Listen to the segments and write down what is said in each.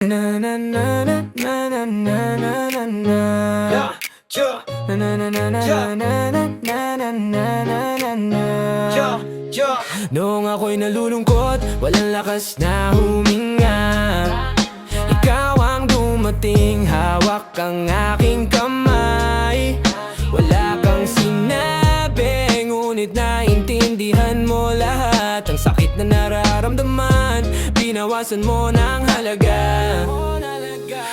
Na na na na na na na na na na. Yeah, yeah, Na na na na na Yeah. na na na na na na na. yeah, yeah. Noong ako'y nalulungkot, walang lakas na huminga. Ikaw ang dumating, hawak ang aking kamay. Wala kang sinabi, ngunit naintindihan mo lahat. Ang sakit na nararamdaman, binawasan mo ng halaga.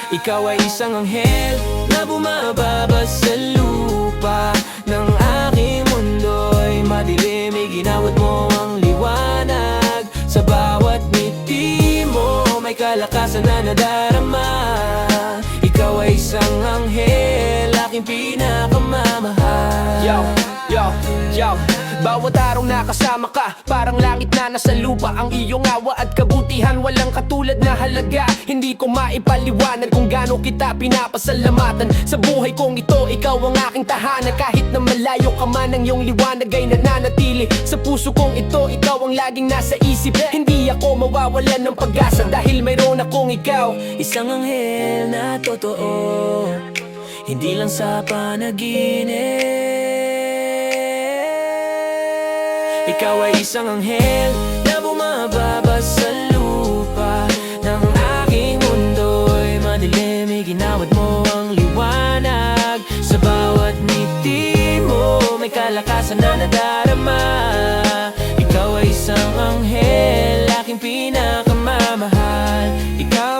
Ikaw ay isang anghel na bumababa sa lupa ng aking mundo'y madilim, iginawad mo ang liwanag. Sa bawat ngiti mo, may kalakasan na nadarama. Ikaw ay isang anghel, aking pinakamamahal. Yo, yo, yo. Bawat araw na kasama ka, parang langit na nasa lupa. Ang iyong awa at kabutihan, walang katulad na halaga. Hindi ko maipaliwanag kung gaano kita pinapasalamatan. Sa buhay kong ito, ikaw ang aking tahanan. Kahit na malayo ka man, ang iyong liwanag ay nananatili. Sa puso kong ito, ikaw ang laging nasa isip. Hindi ako mawawalan ng pag-asa dahil mayroon akong ikaw. Isang anghel na totoo, hindi lang sa panaginip. Ikaw ay isang anghel na bumababa sa lupa ng aking mundo'y madilim, iginawad mo ang liwanag. Sa bawat ngiti mo, may kalakasan na nadarama. Ikaw ay isang anghel, aking pinakamamahal. Ikaw